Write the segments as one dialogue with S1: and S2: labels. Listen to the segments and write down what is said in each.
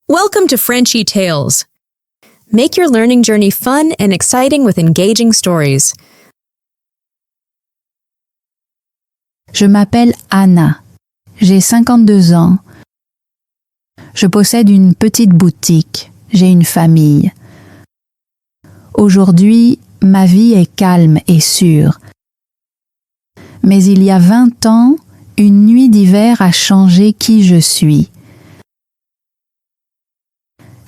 S1: Welcome to Frenchy Tales. Make your learning journey fun and exciting with engaging stories.
S2: Je m'appelle Anna. J'ai 52 ans. Je possède une petite boutique. J'ai une famille. Aujourd'hui, ma vie est calme et sûre. Mais il y a 20 ans, une nuit d'hiver a changé qui je suis.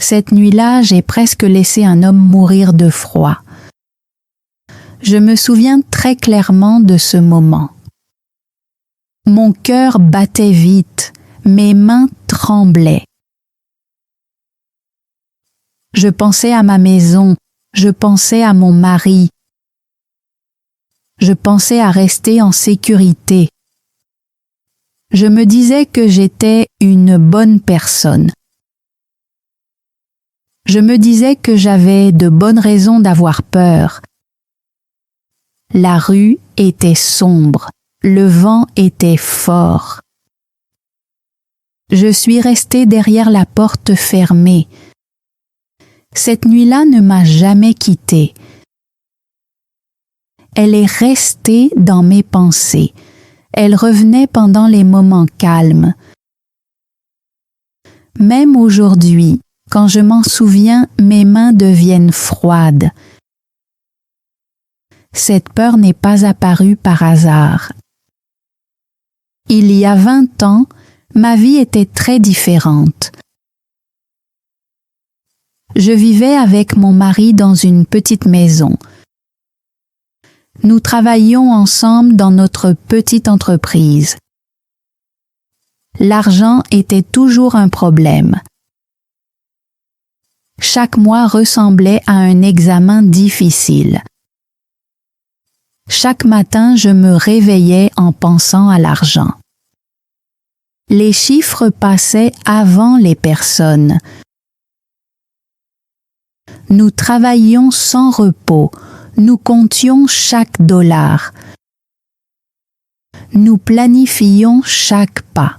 S2: Cette nuit-là, j'ai presque laissé un homme mourir de froid. Je me souviens très clairement de ce moment. Mon cœur battait vite, mes mains tremblaient. Je pensais à ma maison, je pensais à mon mari. Je pensais à rester en sécurité. Je me disais que j'étais une bonne personne. Je me disais que j'avais de bonnes raisons d'avoir peur. La rue était sombre, le vent était fort. Je suis restée derrière la porte fermée. Cette nuit-là ne m'a jamais quittée. Elle est restée dans mes pensées. Elle revenait pendant les moments calmes. Même aujourd'hui, quand je m'en souviens, mes mains deviennent froides. Cette peur n'est pas apparue par hasard. Il y a 20 ans, ma vie était très différente. Je vivais avec mon mari dans une petite maison. Nous travaillions ensemble dans notre petite entreprise. L'argent était toujours un problème. Chaque mois ressemblait à un examen difficile. Chaque matin, je me réveillais en pensant à l'argent. Les chiffres passaient avant les personnes. Nous travaillions sans repos. Nous comptions chaque dollar. Nous planifions chaque pas.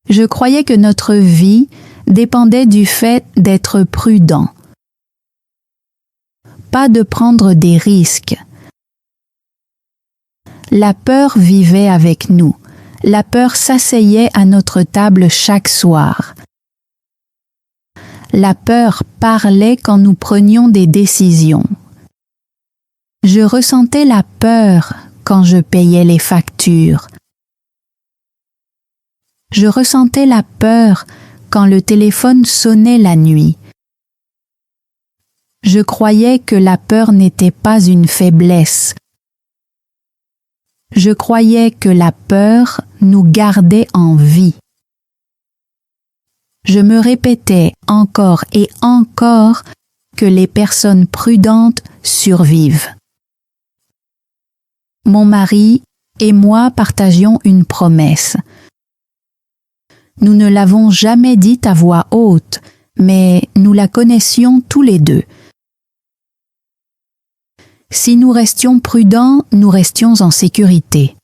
S2: Je croyais que notre vie dépendait du fait d'être prudent. Pas de prendre des risques. La peur vivait avec nous. La peur s'asseyait à notre table chaque soir. La peur parlait quand nous prenions des décisions. Je ressentais la peur quand je payais les factures. Je ressentais la peur quand le téléphone sonnait la nuit. Je croyais que la peur n'était pas une faiblesse. Je croyais que la peur nous gardait en vie. Je me répétais encore et encore que les personnes prudentes survivent. Mon mari et moi partagions une promesse. Nous ne l'avons jamais dite à voix haute, mais nous la connaissions tous les deux. Si nous restions prudents, nous restions en sécurité.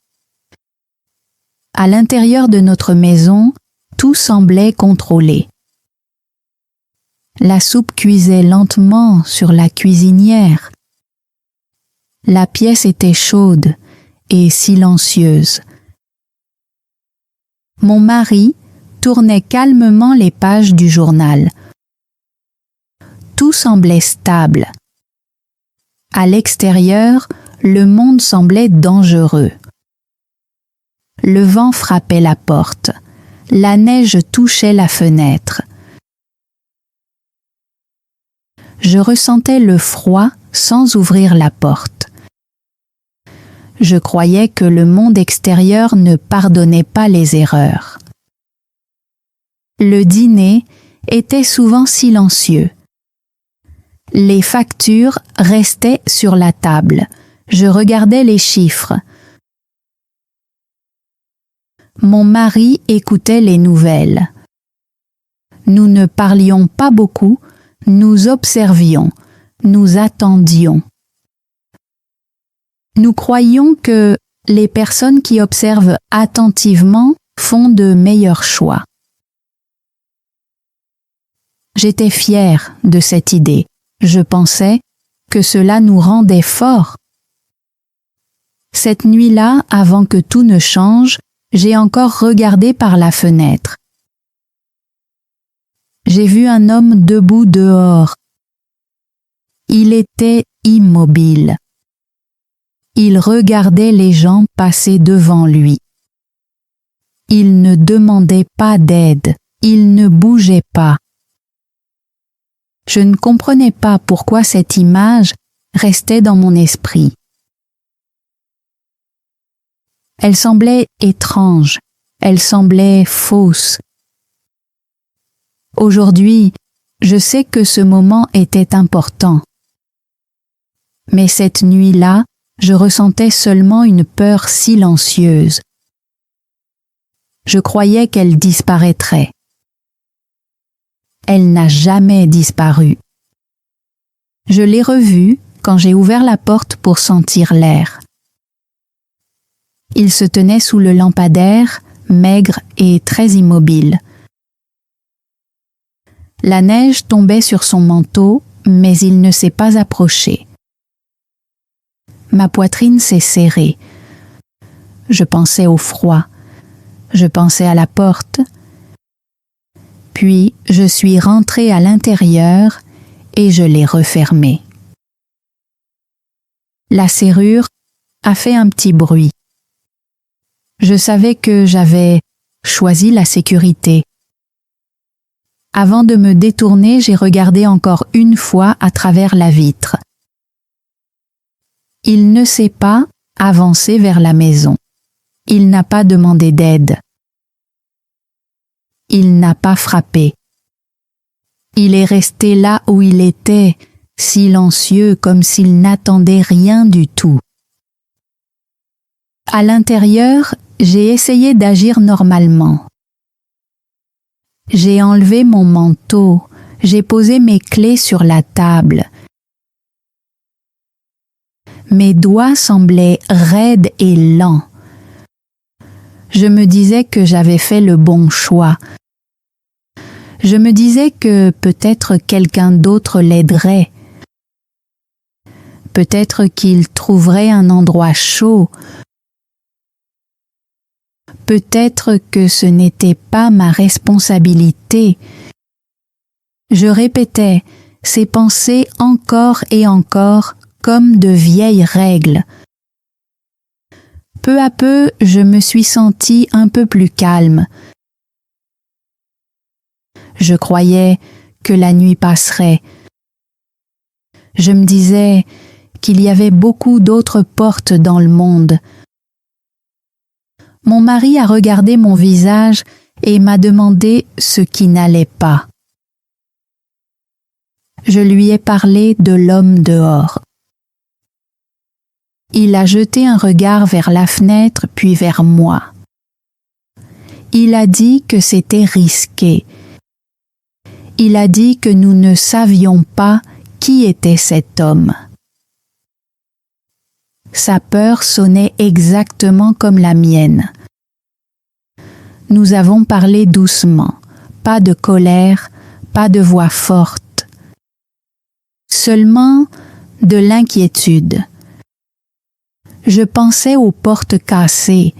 S2: À l'intérieur de notre maison, tout semblait contrôlé. La soupe cuisait lentement sur la cuisinière. La pièce était chaude et silencieuse. Mon mari tournait calmement les pages du journal. Tout semblait stable. À l'extérieur, le monde semblait dangereux. Le vent frappait la porte. La neige touchait la fenêtre. Je ressentais le froid sans ouvrir la porte. Je croyais que le monde extérieur ne pardonnait pas les erreurs. Le dîner était souvent silencieux. Les factures restaient sur la table. Je regardais les chiffres. Mon mari écoutait les nouvelles. Nous ne parlions pas beaucoup, nous observions, nous attendions. Nous croyions que les personnes qui observent attentivement font de meilleurs choix. J'étais fière de cette idée. Je pensais que cela nous rendait forts. Cette nuit-là, avant que tout ne change, j'ai encore regardé par la fenêtre. J'ai vu un homme debout dehors. Il était immobile. Il regardait les gens passer devant lui. Il ne demandait pas d'aide. Il ne bougeait pas. Je ne comprenais pas pourquoi cette image restait dans mon esprit. Elle semblait étrange, elle semblait fausse. Aujourd'hui, je sais que ce moment était important. Mais cette nuit-là, je ressentais seulement une peur silencieuse. Je croyais qu'elle disparaîtrait. Elle n'a jamais disparu. Je l'ai revue quand j'ai ouvert la porte pour sentir l'air. Il se tenait sous le lampadaire, maigre et très immobile. La neige tombait sur son manteau, mais il ne s'est pas approché. Ma poitrine s'est serrée. Je pensais au froid. Je pensais à la porte. Puis je suis rentrée à l'intérieur et je l'ai refermée. La serrure a fait un petit bruit. Je savais que j'avais choisi la sécurité. Avant de me détourner, j'ai regardé encore une fois à travers la vitre. Il ne s'est pas avancé vers la maison. Il n'a pas demandé d'aide. Il n'a pas frappé. Il est resté là où il était, silencieux comme s'il n'attendait rien du tout. À l'intérieur, j'ai essayé d'agir normalement. J'ai enlevé mon manteau, j'ai posé mes clés sur la table. Mes doigts semblaient raides et lents. Je me disais que j'avais fait le bon choix. Je me disais que peut-être quelqu'un d'autre l'aiderait. Peut-être qu'il trouverait un endroit chaud. Peut-être que ce n'était pas ma responsabilité. Je répétais ces pensées encore et encore comme de vieilles règles. Peu à peu, je me suis sentie un peu plus calme. Je croyais que la nuit passerait. Je me disais qu'il y avait beaucoup d'autres portes dans le monde. Mon mari a regardé mon visage et m'a demandé ce qui n'allait pas. Je lui ai parlé de l'homme dehors. Il a jeté un regard vers la fenêtre puis vers moi. Il a dit que c'était risqué. Il a dit que nous ne savions pas qui était cet homme. Sa peur sonnait exactement comme la mienne. Nous avons parlé doucement, pas de colère, pas de voix forte, seulement de l'inquiétude. Je pensais aux portes cassées.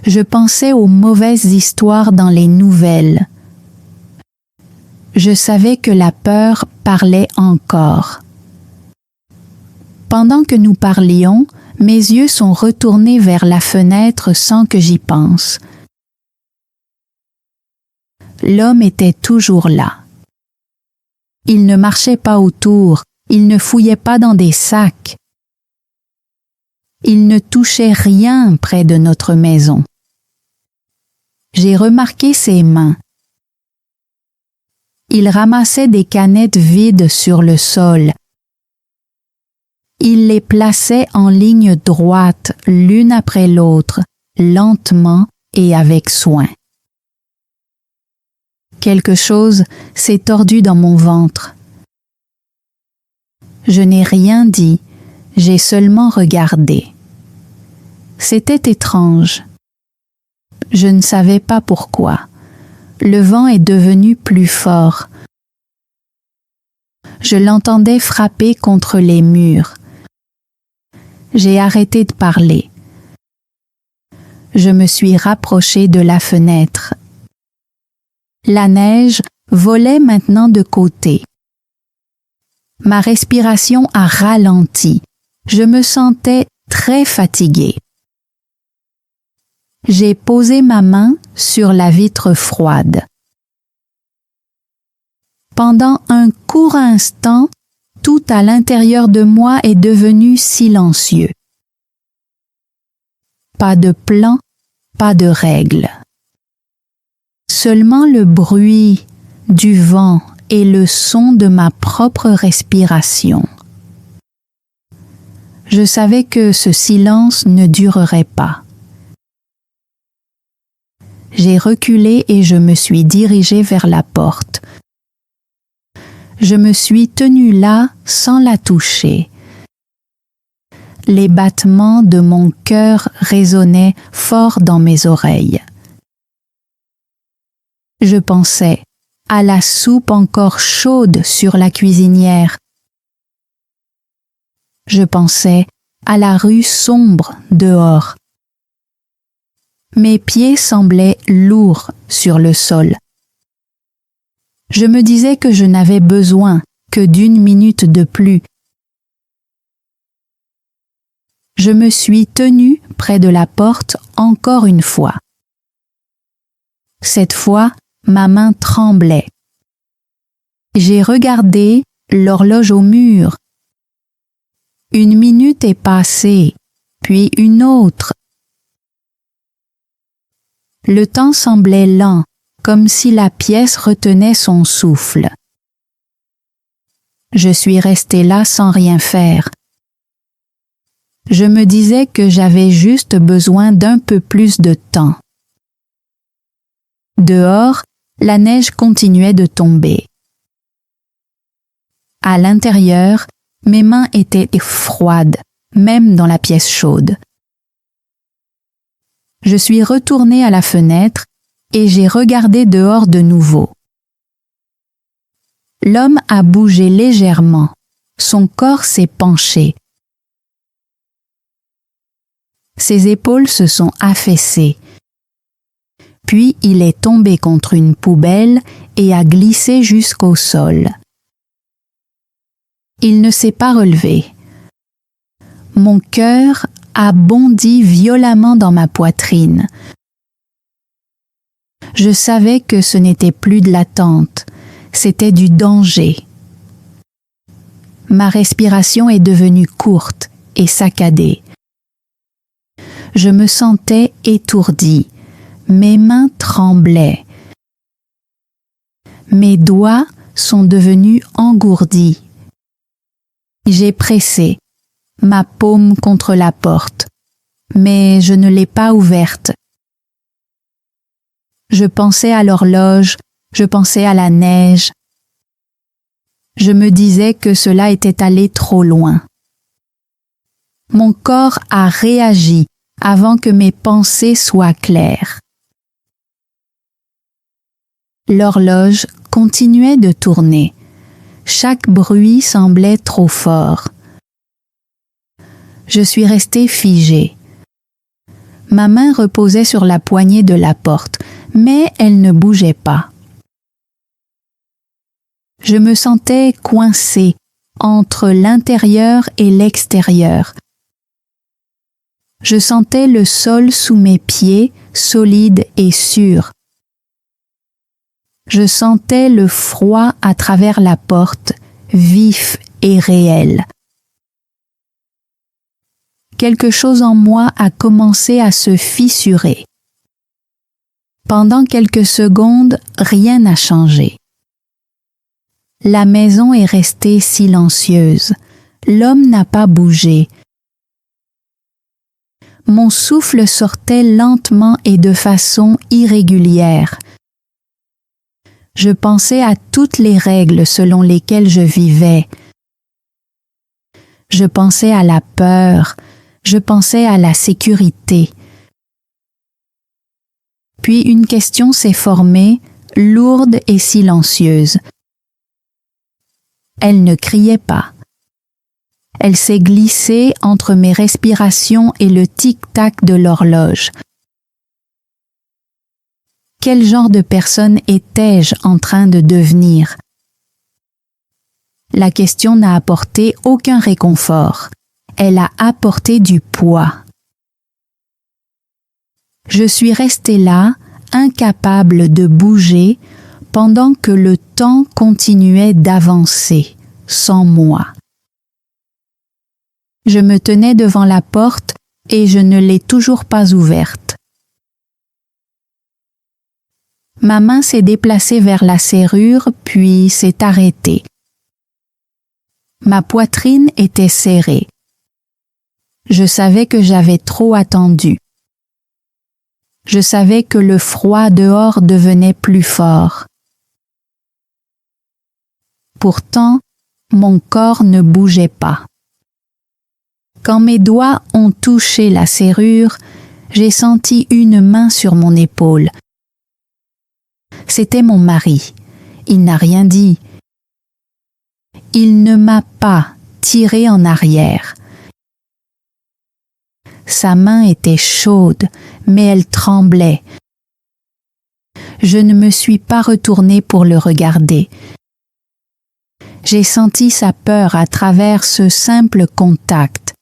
S2: Je pensais aux mauvaises histoires dans les nouvelles. Je savais que la peur parlait encore. Pendant que nous parlions, mes yeux sont retournés vers la fenêtre sans que j'y pense. L'homme était toujours là. Il ne marchait pas autour, il ne fouillait pas dans des sacs. Il ne touchait rien près de notre maison. J'ai remarqué ses mains. Il ramassait des canettes vides sur le sol. Il les plaçait en ligne droite, l'une après l'autre, lentement et avec soin. Quelque chose s'est tordu dans mon ventre. Je n'ai rien dit, j'ai seulement regardé. C'était étrange. Je ne savais pas pourquoi. le vent est devenu plus fort. Je l'entendais frapper contre les murs. J'ai arrêté de parler. Je me suis rapprochée de la fenêtre. La neige volait maintenant de côté. Ma respiration a ralenti. Je me sentais très fatiguée. J'ai posé ma main sur la vitre froide. Pendant un court instant, tout à l'intérieur de moi est devenu silencieux. Pas de plan, pas de règles. Seulement le bruit du vent et le son de ma propre respiration. Je savais que ce silence ne durerait pas. J'ai reculé et je me suis dirigée vers la porte. Je me suis tenue là sans la toucher. Les battements de mon cœur résonnaient fort dans mes oreilles. Je pensais à la soupe encore chaude sur la cuisinière. Je pensais à la rue sombre dehors. Mes pieds semblaient lourds sur le sol. Je me disais que je n'avais besoin que d'une minute de plus. Je me suis tenue près de la porte encore une fois. Cette fois, ma main tremblait. J'ai regardé l'horloge au mur. Une minute est passée, puis une autre. Le temps semblait lent, comme si la pièce retenait son souffle. Je suis restée là sans rien faire. Je me disais que j'avais juste besoin d'un peu plus de temps. Dehors, la neige continuait de tomber. À l'intérieur, mes mains étaient froides, même dans la pièce chaude. Je suis retournée à la fenêtre et j'ai regardé dehors de nouveau. L'homme a bougé légèrement. Son corps s'est penché. Ses épaules se sont affaissées. Puis il est tombé contre une poubelle et a glissé jusqu'au sol. Il ne s'est pas relevé. Mon cœur a bondi violemment dans ma poitrine. Je savais que ce n'était plus de l'attente, c'était du danger. Ma respiration est devenue courte et saccadée. Je me sentais étourdie, mes mains tremblaient. Mes doigts sont devenus engourdis. J'ai pressé ma paume contre la porte, mais je ne l'ai pas ouverte. Je pensais à l'horloge, je pensais à la neige. Je me disais que cela était allé trop loin. Mon corps a réagi avant que mes pensées soient claires. L'horloge continuait de tourner. Chaque bruit semblait trop fort. Je suis restée figée. Ma main reposait sur la poignée de la porte, mais elle ne bougeait pas. Je me sentais coincée entre l'intérieur et l'extérieur. Je sentais le sol sous mes pieds solide et sûr. Je sentais le froid à travers la porte, vif et réel. Quelque chose en moi a commencé à se fissurer. Pendant quelques secondes, rien n'a changé. La maison est restée silencieuse. L'homme n'a pas bougé. Mon souffle sortait lentement et de façon irrégulière. Je pensais à toutes les règles selon lesquelles je vivais. Je pensais à la peur, je pensais à la sécurité. Puis une question s'est formée lourde et silencieuse. Elle ne criait pas. Elle s'est glissée entre mes respirations et le tic-tac de l'horloge. Quel genre de personne étais-je en train de devenir? La question n'a apporté aucun réconfort. Elle a apporté du poids. Je suis restée là, incapable de bouger, pendant que le temps continuait d'avancer, sans moi. Je me tenais devant la porte et je ne l'ai toujours pas ouverte. Ma main s'est déplacée vers la serrure, puis s'est arrêtée. Ma poitrine était serrée. Je savais que j'avais trop attendu. Je savais que le froid dehors devenait plus fort. Pourtant, mon corps ne bougeait pas. Quand mes doigts ont touché la serrure, j'ai senti une main sur mon épaule. C'était mon mari. Il n'a rien dit. Il ne m'a pas tiré en arrière. Sa main était chaude, mais elle tremblait. Je ne me suis pas retournée pour le regarder. J'ai senti sa peur à travers ce simple contact.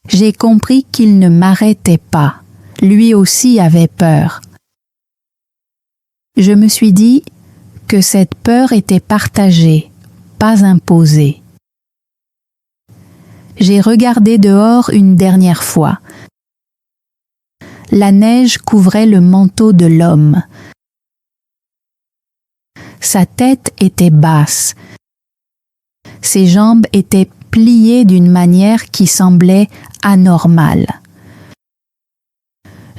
S2: J'ai compris qu'il ne m'arrêtait pas. Lui aussi avait peur. Je me suis dit que cette peur était partagée, pas imposée. J'ai regardé dehors une dernière fois. La neige couvrait le manteau de l'homme. Sa tête était basse. Ses jambes étaient pliées d'une manière qui semblait anormale.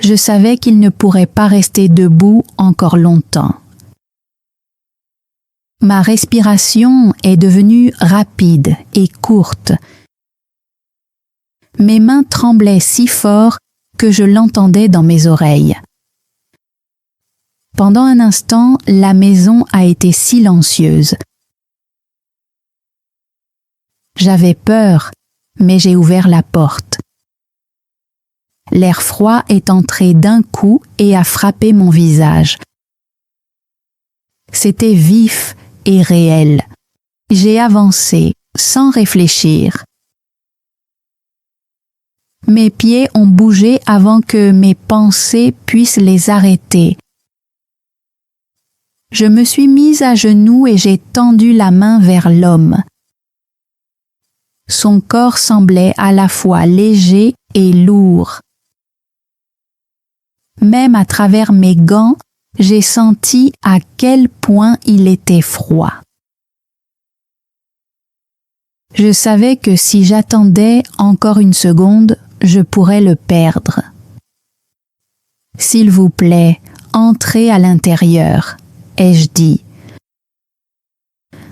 S2: Je savais qu'il ne pourrait pas rester debout encore longtemps. Ma respiration est devenue rapide et courte. Mes mains tremblaient si fort que je l'entendais dans mes oreilles. Pendant un instant, la maison a été silencieuse. J'avais peur, mais j'ai ouvert la porte. L'air froid est entré d'un coup et a frappé mon visage. C'était vif et réel. J'ai avancé sans réfléchir. Mes pieds ont bougé avant que mes pensées puissent les arrêter. Je me suis mise à genoux et j'ai tendu la main vers l'homme. Son corps semblait à la fois léger et lourd. Même à travers mes gants, j'ai senti à quel point il était froid. Je savais que si j'attendais encore une seconde, je pourrais le perdre. « S'il vous plaît, entrez à l'intérieur », ai-je dit.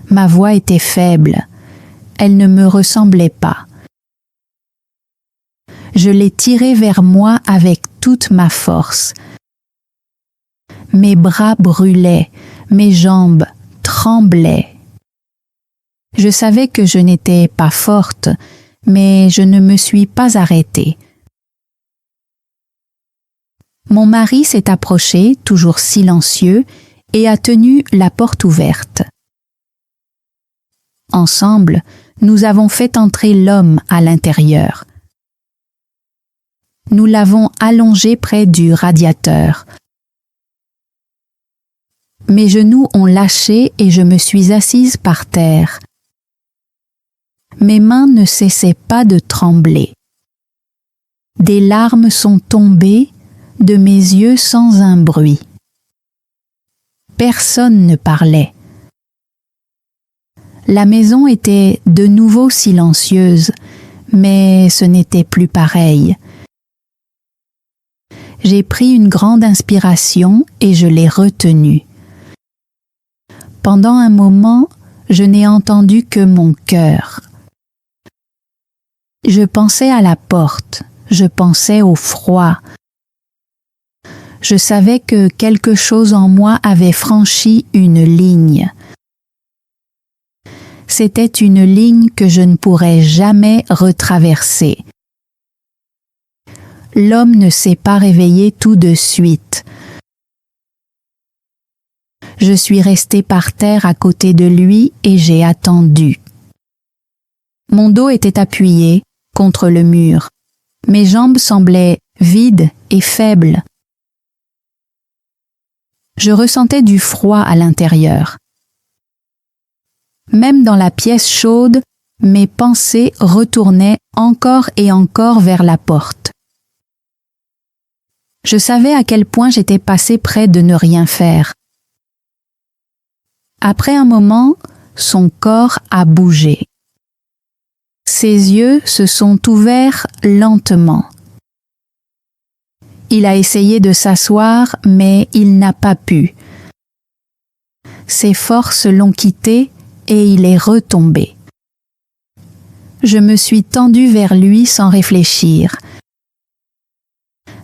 S2: Ma voix était faible. Elle ne me ressemblait pas. Je l'ai tiré vers moi avec toute ma force. Mes bras brûlaient, mes jambes tremblaient. Je savais que je n'étais pas forte, mais je ne me suis pas arrêtée. Mon mari s'est approché, toujours silencieux, et a tenu la porte ouverte. Ensemble, nous avons fait entrer l'homme à l'intérieur. Nous l'avons allongé près du radiateur. Mes genoux ont lâché et je me suis assise par terre. Mes mains ne cessaient pas de trembler. Des larmes sont tombées de mes yeux sans un bruit. Personne ne parlait. La maison était de nouveau silencieuse, mais ce n'était plus pareil. J'ai pris une grande inspiration et je l'ai retenue. Pendant un moment, je n'ai entendu que mon cœur. Je pensais à la porte, je pensais au froid. Je savais que quelque chose en moi avait franchi une ligne. C'était une ligne que je ne pourrais jamais retraverser. L'homme ne s'est pas réveillé tout de suite. Je suis restée par terre à côté de lui et j'ai attendu. Mon dos était appuyé contre le mur. Mes jambes semblaient vides et faibles. Je ressentais du froid à l'intérieur. Même dans la pièce chaude, mes pensées retournaient encore et encore vers la porte. Je savais à quel point j'étais passée près de ne rien faire. Après un moment, son corps a bougé. Ses yeux se sont ouverts lentement. Il a essayé de s'asseoir, mais il n'a pas pu. Ses forces l'ont quitté et il est retombé. Je me suis tendue vers lui sans réfléchir.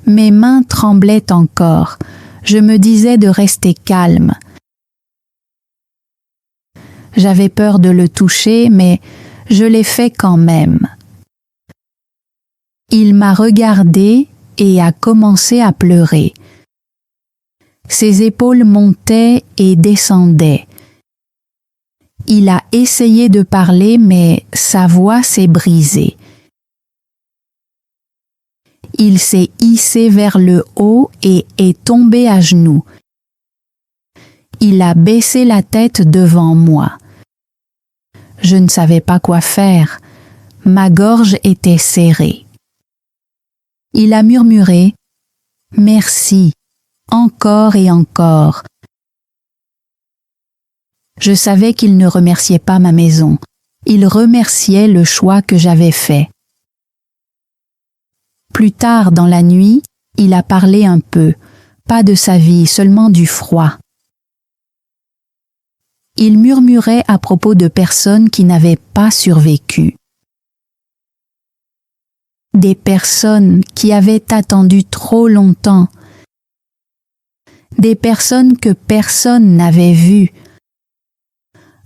S2: Mes mains tremblaient encore. Je me disais de rester calme. J'avais peur de le toucher, mais je l'ai fait quand même. Il m'a regardée et a commencé à pleurer. Ses épaules montaient et descendaient. Il a essayé de parler, mais sa voix s'est brisée. Il s'est hissé vers le haut et est tombé à genoux. Il a baissé la tête devant moi. Je ne savais pas quoi faire. Ma gorge était serrée. Il a murmuré « Merci, encore et encore ». Je savais qu'il ne remerciait pas ma maison. Il remerciait le choix que j'avais fait. Plus tard dans la nuit, il a parlé un peu, pas de sa vie, seulement du froid. Il murmurait à propos de personnes qui n'avaient pas survécu. Des personnes qui avaient attendu trop longtemps. Des personnes que personne n'avait vues.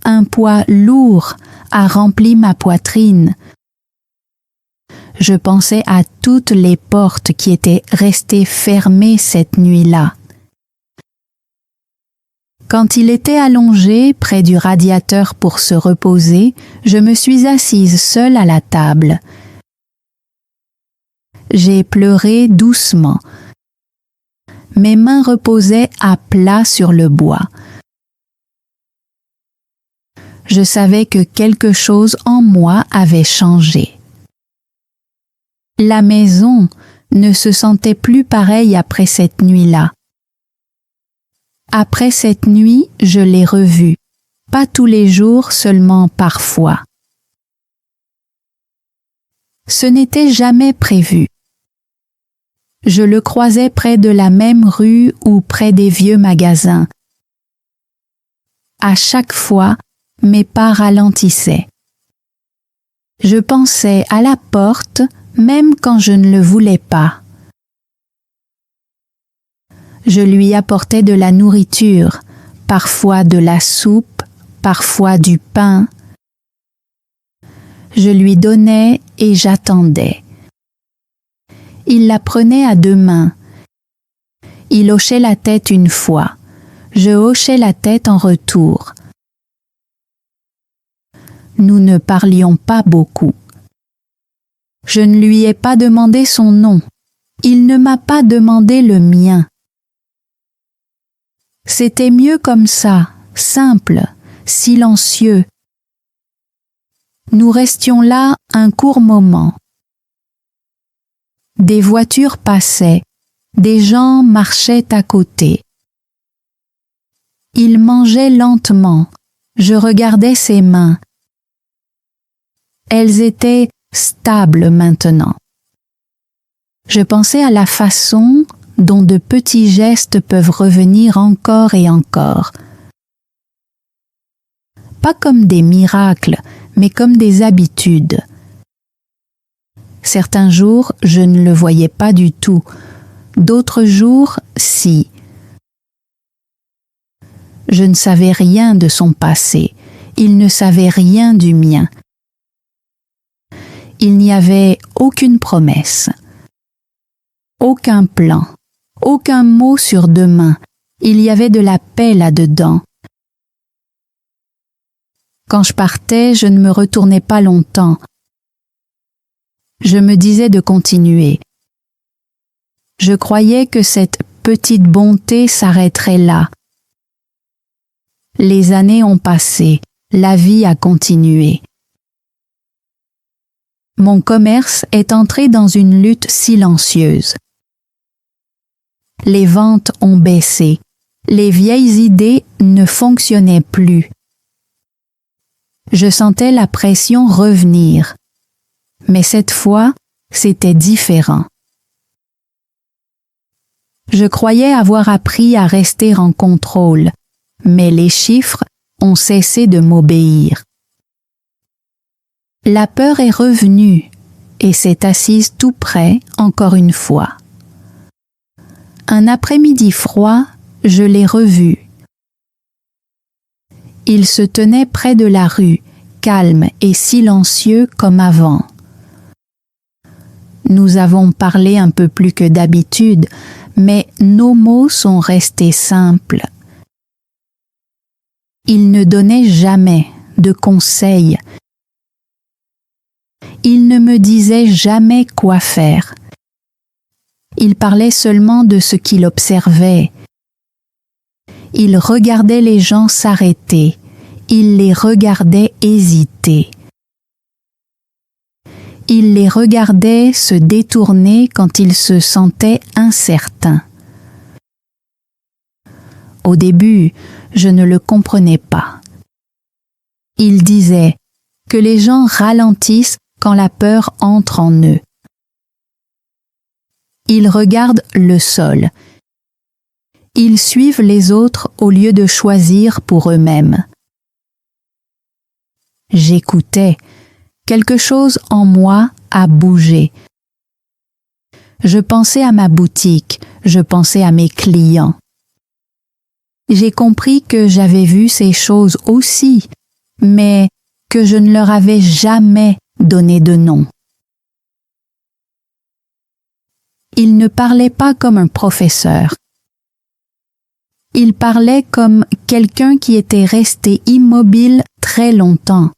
S2: Un poids lourd a rempli ma poitrine. Je pensais à toutes les portes qui étaient restées fermées cette nuit-là. Quand il était allongé près du radiateur pour se reposer, je me suis assise seule à la table. J'ai pleuré doucement. Mes mains reposaient à plat sur le bois. Je savais que quelque chose en moi avait changé. La maison ne se sentait plus pareille après cette nuit-là. Après cette nuit, je l'ai revue, pas tous les jours, seulement parfois. Ce n'était jamais prévu. Je le croisais près de la même rue ou près des vieux magasins. À chaque fois, mes pas ralentissaient. Je pensais à la porte, même quand je ne le voulais pas. Je lui apportais de la nourriture, parfois de la soupe, parfois du pain. Je lui donnais et j'attendais. Il la prenait à deux mains. Il hochait la tête une fois. Je hochais la tête en retour. Nous ne parlions pas beaucoup. Je ne lui ai pas demandé son nom. Il ne m'a pas demandé le mien. C'était mieux comme ça, simple, silencieux. Nous restions là un court moment. Des voitures passaient, des gens marchaient à côté. Il mangeait lentement. Je regardais ses mains. Elles étaient stables maintenant. Je pensais à la façon dont de petits gestes peuvent revenir encore et encore. Pas comme des miracles, mais comme des habitudes. Certains jours, je ne le voyais pas du tout. d'autres jours, si. Je ne savais rien de son passé, il ne savait rien du mien. Il n'y avait aucune promesse, aucun plan, aucun mot sur demain. Il y avait de la paix là-dedans. Quand je partais, je ne me retournais pas longtemps. Je me disais de continuer. Je croyais que cette petite bonté s'arrêterait là. Les années ont passé, la vie a continué. Mon commerce est entré dans une lutte silencieuse. Les ventes ont baissé, les vieilles idées ne fonctionnaient plus. Je sentais la pression revenir, mais cette fois, c'était différent. Je croyais avoir appris à rester en contrôle, mais les chiffres ont cessé de m'obéir. La peur est revenue et s'est assise tout près encore une fois. Un après-midi froid, je l'ai revu. Il se tenait près de la rue, calme et silencieux comme avant. Nous avons parlé un peu plus que d'habitude, mais nos mots sont restés simples. Il ne donnait jamais de conseils. Il ne me disait jamais quoi faire. Il parlait seulement de ce qu'il observait. Il regardait les gens s'arrêter. Il les regardait hésiter. Il les regardait se détourner quand ils se sentaient incertains. Au début, je ne le comprenais pas. Il disait que les gens ralentissent quand la peur entre en eux. Ils regardent le sol. Ils suivent les autres au lieu de choisir pour eux-mêmes. J'écoutais. Quelque chose en moi a bougé. Je pensais à ma boutique, je pensais à mes clients. J'ai compris que j'avais vu ces choses aussi, mais que je ne leur avais jamais donné de nom. Il ne parlait pas comme un professeur. Il parlait comme quelqu'un qui était resté immobile très longtemps.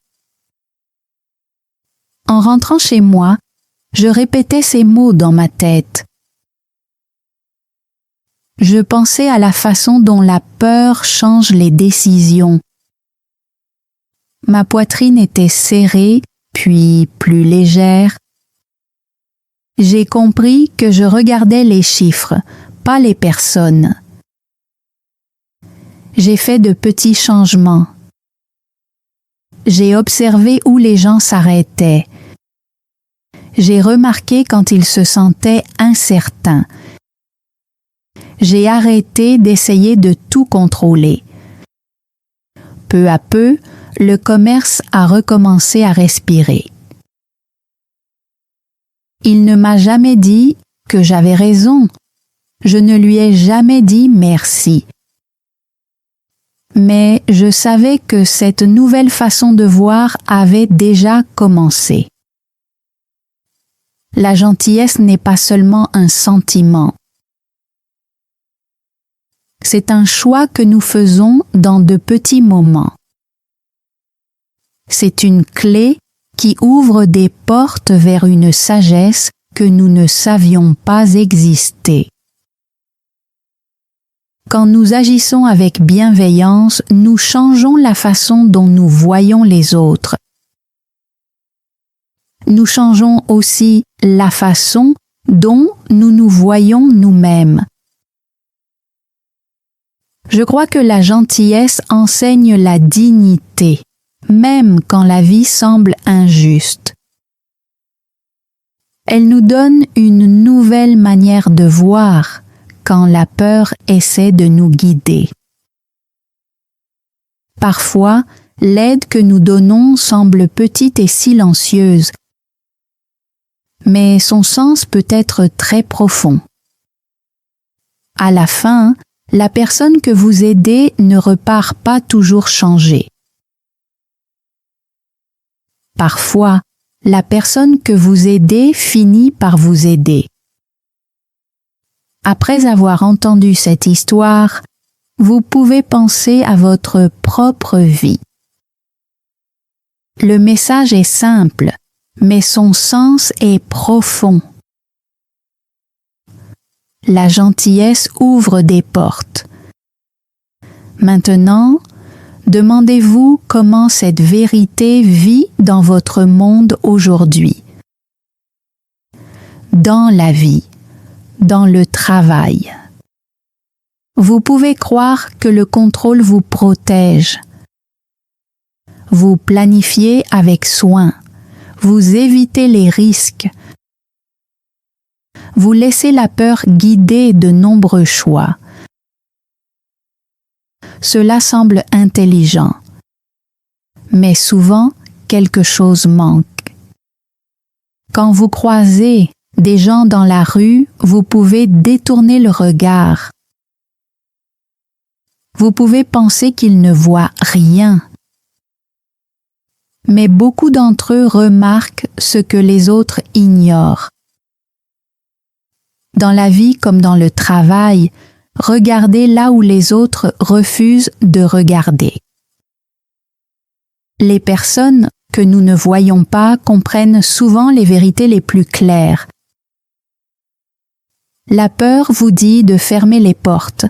S2: En rentrant chez moi, je répétais ces mots dans ma tête. Je pensais à la façon dont la peur change les décisions. Ma poitrine était serrée, puis plus légère. J'ai compris que je regardais les chiffres, pas les personnes. J'ai fait de petits changements. J'ai observé où les gens s'arrêtaient. J'ai remarqué quand ils se sentaient incertains. J'ai arrêté d'essayer de tout contrôler. Peu à peu, le commerce a recommencé à respirer. Il ne m'a jamais dit que j'avais raison. Je ne lui ai jamais dit merci. Mais je savais que cette nouvelle façon de voir avait déjà commencé. La gentillesse n'est pas seulement un sentiment. C'est un choix que nous faisons dans de petits moments. C'est une clé qui ouvre des portes vers une sagesse que nous ne savions pas exister. Quand nous agissons avec bienveillance, nous changeons la façon dont nous voyons les autres. Nous changeons aussi la façon dont nous nous voyons nous-mêmes. Je crois que la gentillesse enseigne la dignité, même quand la vie semble injuste. Elle nous donne une nouvelle manière de voir quand la peur essaie de nous guider. Parfois, l'aide que nous donnons semble petite et silencieuse, mais son sens peut être très profond. À la fin, la personne que vous aidez ne repart pas toujours changée. Parfois, la personne que vous aidez finit par vous aider. Après avoir entendu cette histoire, vous pouvez penser à votre propre vie. Le message est simple, mais son sens est profond. La gentillesse ouvre des portes. Maintenant, demandez-vous comment cette vérité vit dans votre monde aujourd'hui. Dans la vie, dans le travail. Vous pouvez croire que le contrôle vous protège. Vous planifiez avec soin. Vous évitez les risques. Vous laissez la peur guider de nombreux choix. Cela semble intelligent, mais souvent quelque chose manque. Quand vous croisez des gens dans la rue, vous pouvez détourner le regard. Vous pouvez penser qu'ils ne voient rien. Mais beaucoup d'entre eux remarquent ce que les autres ignorent. Dans la vie comme dans le travail, regardez là où les autres refusent de regarder. Les personnes que nous ne voyons pas comprennent souvent les vérités les plus claires. La peur vous dit de fermer les portes.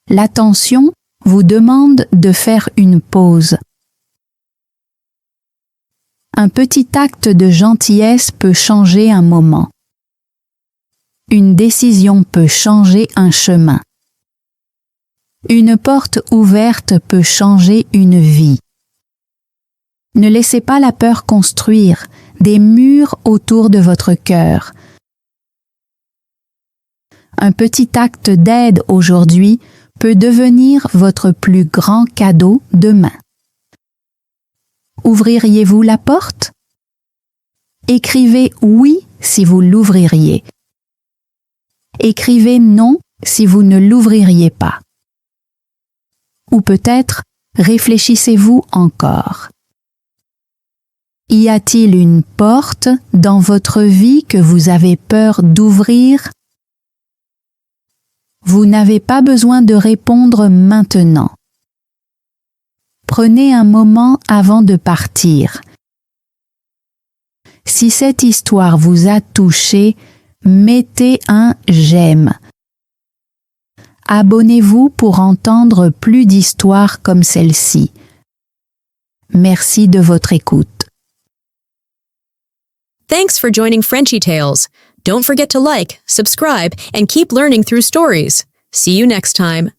S2: L'attention vous demande de faire une pause. Un petit acte de gentillesse peut changer un moment. Une décision peut changer un chemin. Une porte ouverte peut changer une vie. Ne laissez pas la peur construire des murs autour de votre cœur. Un petit acte d'aide aujourd'hui peut devenir votre plus grand cadeau demain. Ouvririez-vous la porte? Écrivez oui si vous l'ouvririez. Écrivez non si vous ne l'ouvririez pas. Ou peut-être réfléchissez-vous encore. Y a-t-il une porte dans votre vie que vous avez peur d'ouvrir? Vous n'avez pas besoin de répondre maintenant. Prenez un moment avant de partir. Si cette histoire vous a touché, mettez un j'aime. Abonnez-vous pour entendre plus d'histoires comme celle-ci. Merci de votre écoute.
S1: Thanks for joining Frenchy Tales. Don't forget to like, subscribe, and keep learning through stories. See you next time.